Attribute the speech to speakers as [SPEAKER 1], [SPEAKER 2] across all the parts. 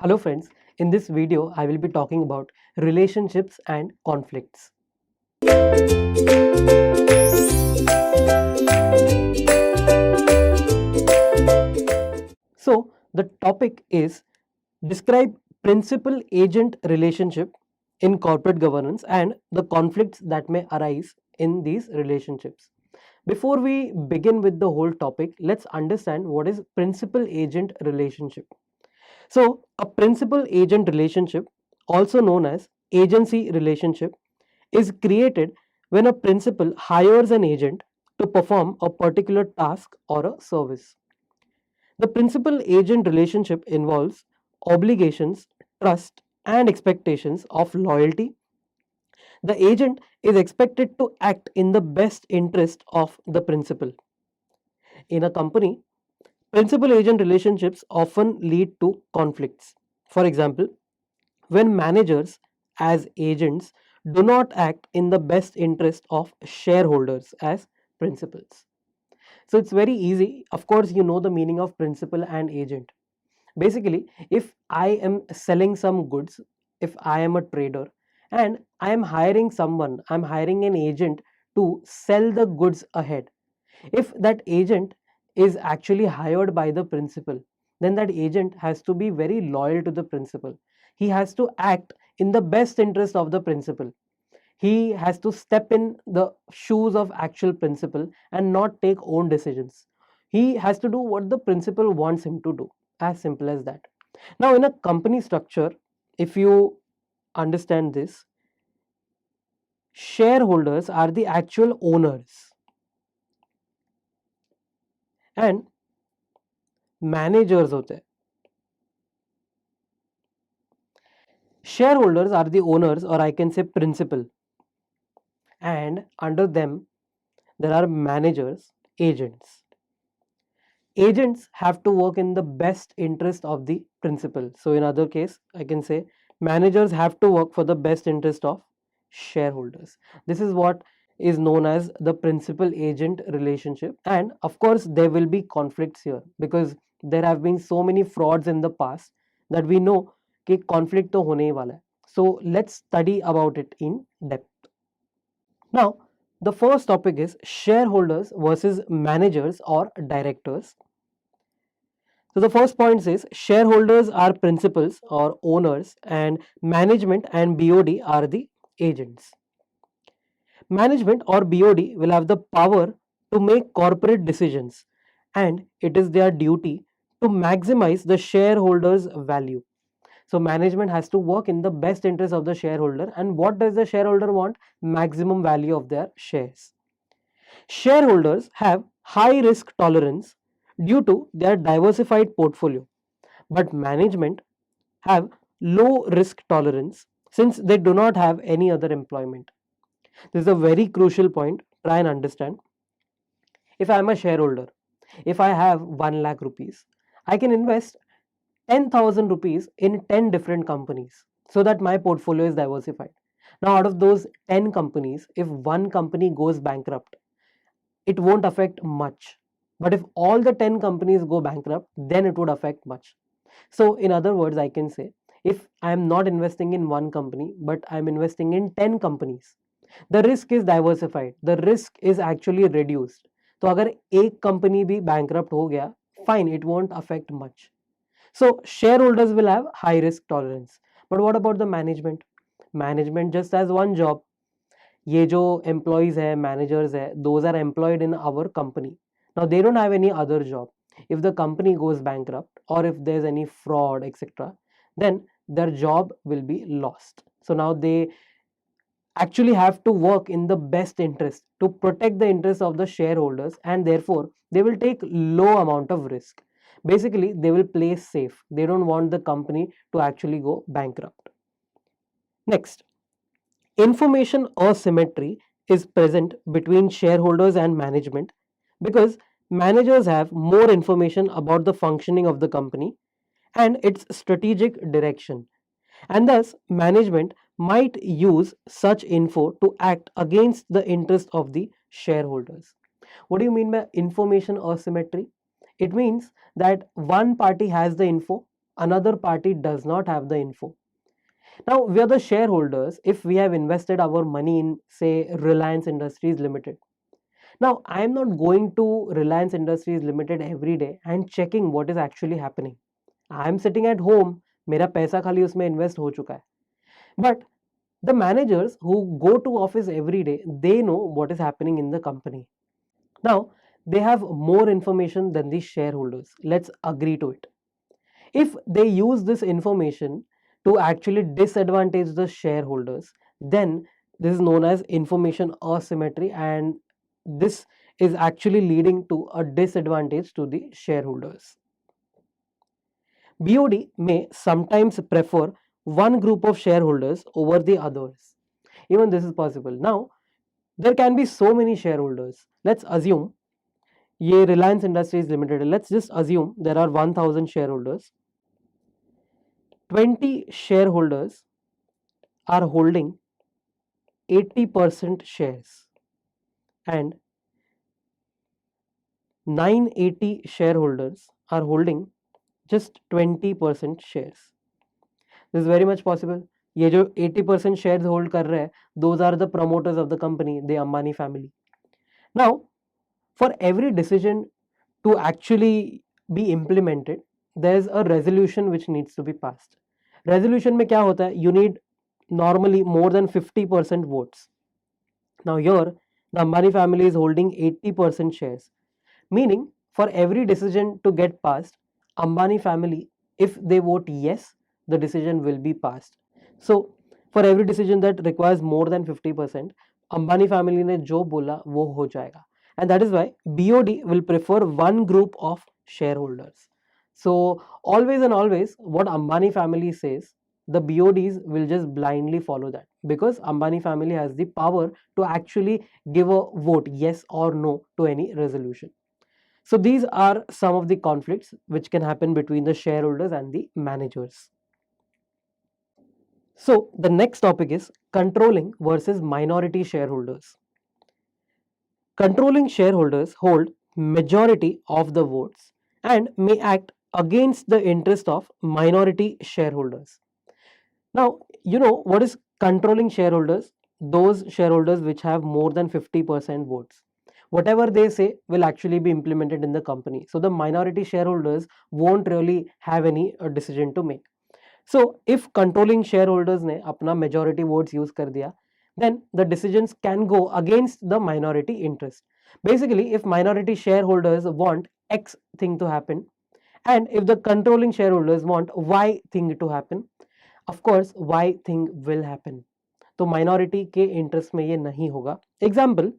[SPEAKER 1] Hello friends, in this video I will be talking about relationships and conflicts. So the topic is describe principal-agent relationship in corporate governance and the conflicts that may arise in these relationships. Before we begin with the whole topic, let's understand what is principal-agent relationship. So, a principal agent relationship, also known as agency relationship, is created when a principal hires an agent to perform a particular task or a service. The principal agent relationship involves obligations, trust, and expectations of loyalty. The agent is expected to act in the best interest of the principal. In a company, principal agent relationships often lead to conflicts. For example, when managers as agents do not act in the best interest of shareholders as principals. So it's very easy. Of course, you know the meaning of principal and agent. Basically, if I am selling some goods, if I am a trader and I am hiring someone, I'm hiring an agent to sell the goods ahead. If that agent is actually hired by the principal, then that agent has to be very loyal to the principal. He has to act in the best interest of the principal. He has to step in the shoes of actual principal and not take own decisions. He has to do what the principal wants him to do. As simple as that. Now, in a company structure, if you understand this, shareholders are the actual owners and managers होते हैं. Shareholders are the owners, or I can say principal, and under them there are managers, agents. Agents have to work in the best interest of the principal. So in other case, I can say managers have to work for the best interest of shareholders. This is what is known as the principal agent relationship, and of course there will be conflicts here because there have been so many frauds in the past that we know कि conflict तो होने ही वाला है. So let's study about it in depth. Now, the first topic is shareholders versus managers or directors. So the first point says shareholders are principals or owners and management and BOD are the agents. Management or BOD will have the power to make corporate decisions and it is their duty to maximize the shareholders' value. So management has to work in the best interest of the shareholder, and what does the shareholder want? Maximum value of their shares. Shareholders have high risk tolerance due to their diversified portfolio, but management have low risk tolerance since they do not have any other employment. This is a very crucial point. Try and understand. If I am a shareholder, if I have 1 lakh rupees, I can invest 10,000 rupees in 10 different companies so that my portfolio is diversified. Now, out of those 10 companies, if one company goes bankrupt, it won't affect much. But if all the 10 companies go bankrupt, then it would affect much. So, in other words, I can say if I am not investing in one company, but I am investing in 10 companies, the risk is diversified. The risk is actually reduced. तो अगर एक company भी bankrupt हो गया, fine, it won't affect much. So shareholders will have high risk tolerance. But what about the management? Management just has one job. ये जो employees है, managers है, those are employed in our company. Now they don't have any other job. If the company goes bankrupt or if there's any fraud, etc., then their job will be lost. So now they actually have to work in the best interest to protect the interests of the shareholders, and therefore they will take low amount of risk. Basically, they will play safe. They don't want the company to actually go bankrupt. Next, information asymmetry is present between shareholders and management because managers have more information about the functioning of the company and its strategic direction, and thus management might use such info to act against the interest of the shareholders. What do you mean by information asymmetry? It means that one party has the info another party does not have the info. Now, we are the shareholders if we have invested our money in, say, Reliance Industries Limited. Now, I am not going to Reliance Industries Limited every day and checking what is actually happening. I am sitting at home, मेरा पैसा खाली उसमें invest हो चुका है. But the managers who go to office every day, they know what is happening in the company. Now, they have more information than the shareholders. Let's agree to it. If they use this information to actually disadvantage the shareholders, then this is known as information asymmetry, and this is actually leading to a disadvantage to the shareholders. BOD may sometimes prefer one group of shareholders over the others. Even this is possible. Now, there can be so many shareholders. Let's assume ये Reliance Industries Limited. Let's just assume there are 1000 shareholders. 20 shareholders are holding 80% shares and 980 shareholders are holding just 20% shares. This is very much possible. ये जो 80% shares hold कर रहे हैं, those are the promoters of the company, the Ambani family. Now, for every decision to actually be implemented, there is a resolution which needs to be passed. Resolution में क्या होता है? You need normally more than 50% votes. Now here, the Ambani family is holding 80% shares, meaning for every decision to get passed, Ambani family, if they vote yes, the decision will be passed. So for every decision that requires more than 50%, Ambani family ने जो बोला वो हो जाएगा. And that is why BOD will prefer one group of shareholders. So always and always, what Ambani family says, the BODs will just blindly follow that, because Ambani family has the power to actually give a vote yes or no to any resolution. So these are some of the conflicts which can happen between the shareholders and the managers. So the next topic is controlling versus minority shareholders. Controlling shareholders hold majority of the votes and may act against the interest of minority shareholders. Now, you know what is controlling shareholders? Those shareholders which have more than 50% votes. Whatever they say will actually be implemented in the company. So the minority shareholders won't really have any decision to make. So if controlling shareholders ने अपना majority votes use कर दिया, then the decisions can go against the minority interest. Basically, if minority shareholders want X thing to happen, and if the controlling shareholders want Y thing to happen, of course Y thing will happen. तो minority के interest में ये नहीं होगा. Example,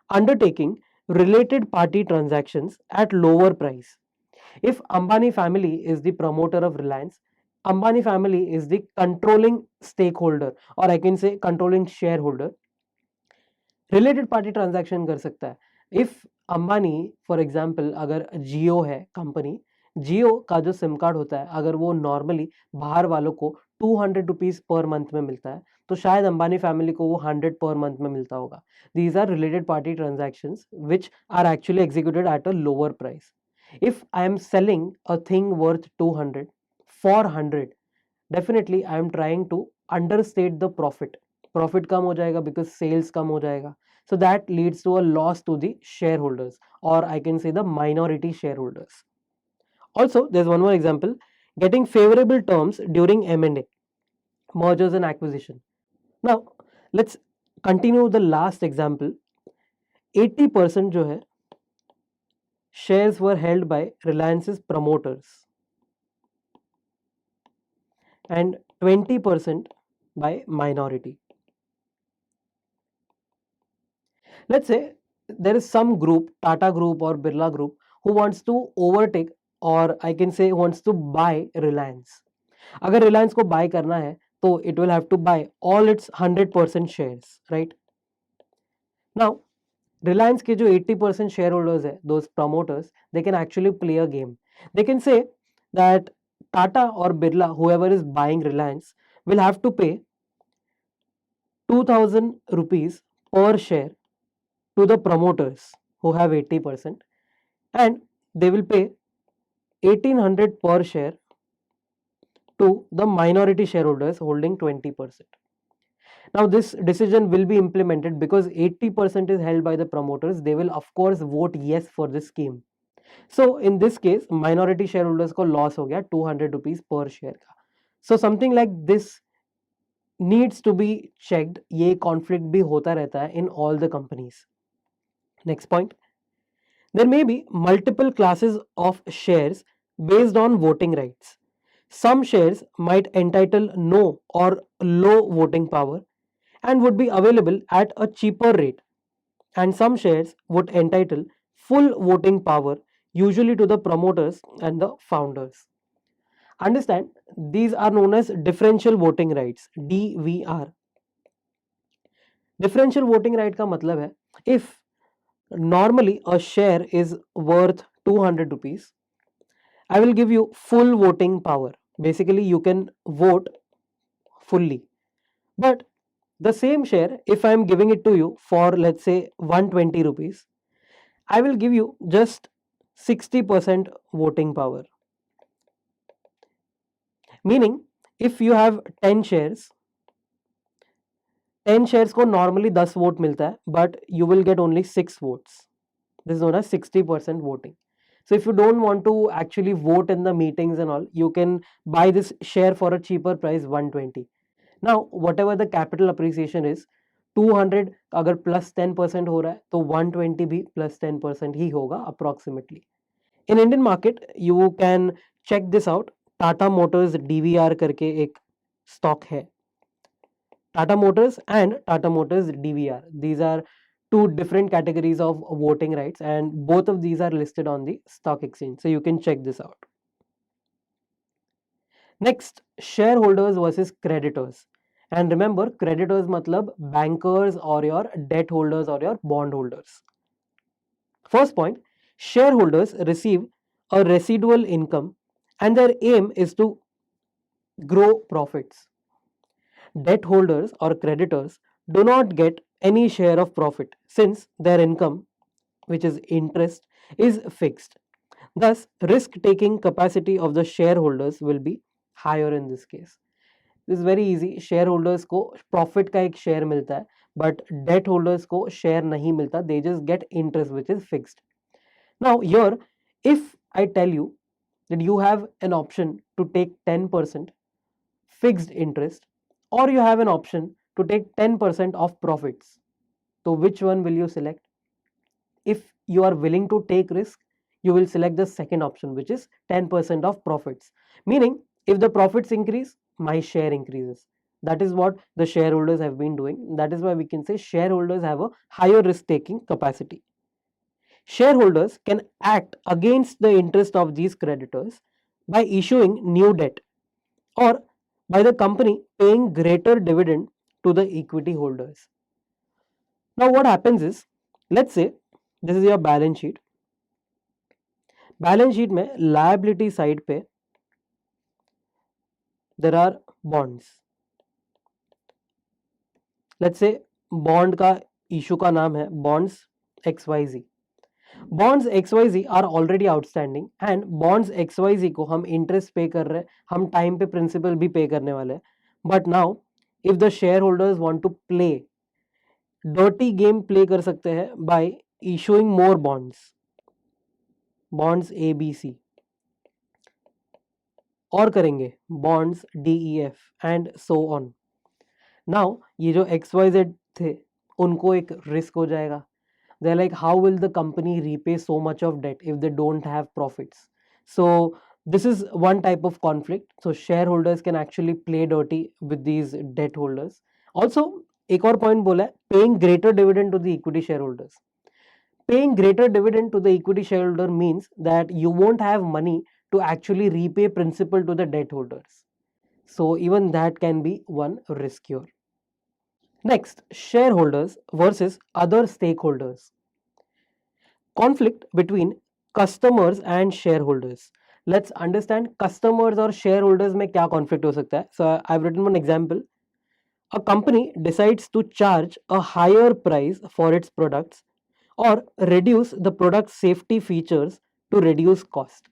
[SPEAKER 1] undertaking related party transactions at lower price. If Ambani family is the promoter of Reliance, Ambani family is the controlling stakeholder, or I can say controlling shareholder, related party transaction कर सकता है. If Ambani for example अगर जियो है company, जियो का जो SIM card होता है अगर वो नॉर्मली बाहर वालों को 200 रुपीज पर मंथ में मिलता है, तो शायद अंबानी फैमिली को वो 100 पर मंथ में मिलता होगा. These are related party transactions which are actually executed at a lower price. If I am selling a thing worth 200 for 100, definitely I am trying to understate the profit. Profit कम हो जाएगा because sales कम हो जाएगा. So that leads to a loss to the shareholders, or I can say the minority shareholders. Also, there's one more example, getting favorable terms during M&A, mergers and acquisition. Now, let's continue the last example. 80% जो है shares were held by Reliance's promoters and 20% by minority. Let's say there is some group, Tata Group or Birla Group, who wants to overtake, or I can say wants to buy Reliance. अगर Reliance को buy करना है तो it will have to buy all its 100% shares, right? Now, Reliance के जो 80% shareholders है, those promoters, they can actually play a game. They can say that Tata or Birla, whoever is buying Reliance, will have to pay 2000 rupees per share to the promoters who have 80%, and they will pay 1800 per share to the minority shareholders holding 20%. Now, this decision will be implemented because 80% is held by the promoters. They will, of course, vote yes for this scheme. So, in this case, minority shareholders को loss हो गया 200 rupees per share का. So, something like this needs to be checked. ये conflict भी होता रहता है in all the companies. Next point. There may be multiple classes of shares based on voting rights. Some shares might entitle no or low voting power and would be available at a cheaper rate, and some shares would entitle full voting power, usually to the promoters and the founders. Understand, these are known as differential voting rights, DVR. Differential voting right का मतलब है, if normally a share is worth 200 rupees, I will give you full voting power. Basically, you can vote fully. But the same share, if I am giving it to you for, let's say, 120 rupees, I will give you just 60% voting power. Meaning, if you have 10 shares, 10 shares को normally 10 vote मिलता है, but you will get only 6 votes. This is known as 60% voting. So if you don't want to actually vote in the meetings and all, you can buy this share for a cheaper price, 120. Now, whatever the capital appreciation is, 200 अगर plus 10% हो रहा है, तो 120 भी plus 10% ही होगा approximately. In Indian market, you can check this out. Tata Motors DVR करके एक stock है. Tata Motors and Tata Motors DVR. These are two different categories of voting rights, and both of these are listed on the stock exchange. So you can check this out. Next, shareholders versus creditors. And remember, creditors matlab bankers or your debt holders or your bond holders. First point, shareholders receive a residual income and their aim is to grow profits. Debt holders or creditors do not get any share of profit since their income, which is interest, is fixed. Thus, risk-taking capacity of the shareholders will be higher in this case. This is very easy. Shareholders को profit का एक share मिलता है, but debt holders को share नहीं मिलता. They just get interest, which is fixed. Now, here, if I tell you that you have an option to take 10% fixed interest, or you have an option to take 10% of profits, so which one will you select? If you are willing to take risk, you will select the second option, which is 10% of profits. Meaning, if the profits increase, my share increases. That is what the shareholders have been doing. That is why we can say shareholders have a higher risk-taking capacity. Shareholders can act against the interest of these creditors by issuing new debt or by the company paying greater dividend to the equity holders. Now, what happens is, let's say this is your balance sheet. Balance sheet में liability side पे there are bonds. Let's say bond का issue का नाम है bonds XYZ. Bonds XYZ are already outstanding and bonds XYZ को हम interest pay कर रहे हैं, हम time पे principal भी pay करने वाले हैं. But now, if the shareholders want to play, dirty game play कर सकते हैं by issuing more bonds. Bonds ABC. और करेंगे bonds DEF and so on. Now ये जो XYZ थे उनको एक risk हो जाएगा. They're like, how will the company repay so much of debt if they don't have profits? So this is one type of conflict. So shareholders can actually play dirty with these debt holders. Also एक और point बोला है, paying greater dividend to the equity shareholders. Paying greater dividend to the equity shareholder means that you won't have money to actually repay principal to the debt holders. So even that can be one risk here. Next, shareholders versus other stakeholders. Conflict between customers and shareholders. Let's understand customers or shareholders में क्या conflict हो सकता है. So I've written one example. A company decides to charge a higher price for its products or reduce the product safety features to reduce cost.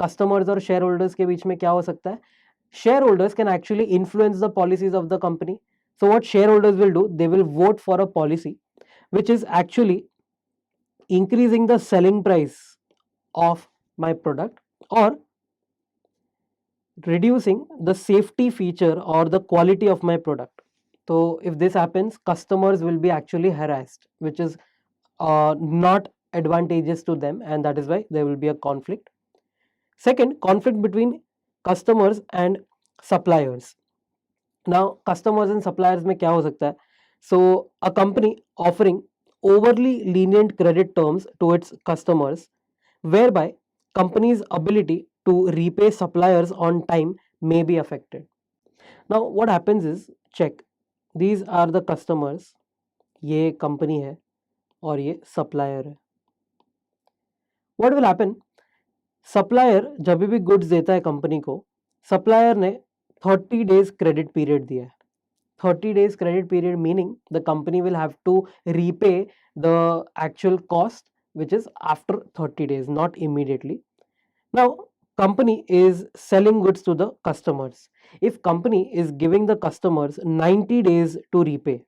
[SPEAKER 1] Customers और shareholders के बीच में क्या हो सकता है? shareholders can actually influence the policies of the company. So what shareholders will do, they will vote for a policy which is actually increasing the selling price of my product or reducing the safety feature or the quality of my product. So if this happens, customers will be actually harassed, which is not advantageous to them, and that is why there will be a conflict. Second, conflict between customers and suppliers. Now, customers and suppliers में क्या हो सकता है? So, a company offering overly lenient credit terms to its customers, whereby company's ability to repay suppliers on time may be affected. Now, what happens is, check, these are the customers, ये company है और ये supplier है. What will happen? Supplier जब भी goods देता है company को, सप्लायर ने 30 डेज क्रेडिट पीरियड दिया है. 30 days credit period, meaning the company will have to repay the actual cost, which is after 30 days, not immediately. Now, company is selling goods to the customers. If company is giving the customers 90 days to repay,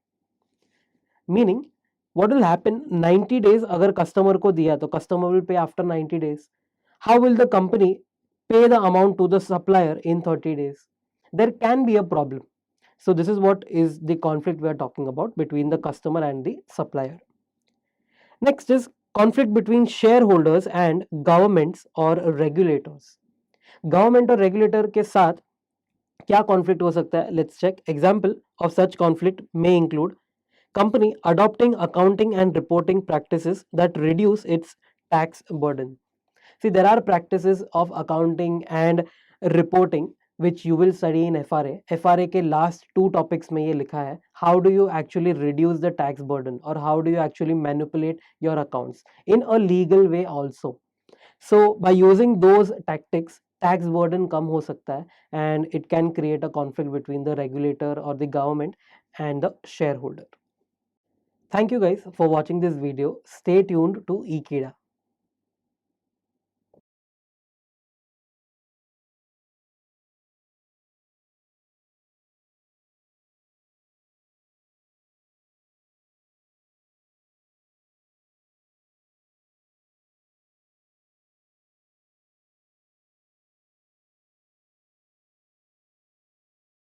[SPEAKER 1] meaning what will happen, 90 days अगर customer को दिया तो customer will pay after 90 days. How will the company pay the amount to the supplier in 30 days? There can be a problem. So this is what is the conflict we are talking about between the customer and the supplier. Next is conflict between shareholders and governments or regulators. Government और regulator के साथ क्या conflict हो सकता है? Let's check. Example of such conflict may include company adopting accounting and reporting practices that reduce its tax burden. See, there are practices of accounting and reporting which you will study in FRA. FRA के last 2 topics में ये लिखा है, how do you actually reduce the tax burden or how do you actually manipulate your accounts in a legal way also. So by using those tactics, tax burden कम हो सकता है and it can create a conflict between the regulator or the government and the shareholder. Thank you guys for watching this video. Stay tuned to Ekeeda.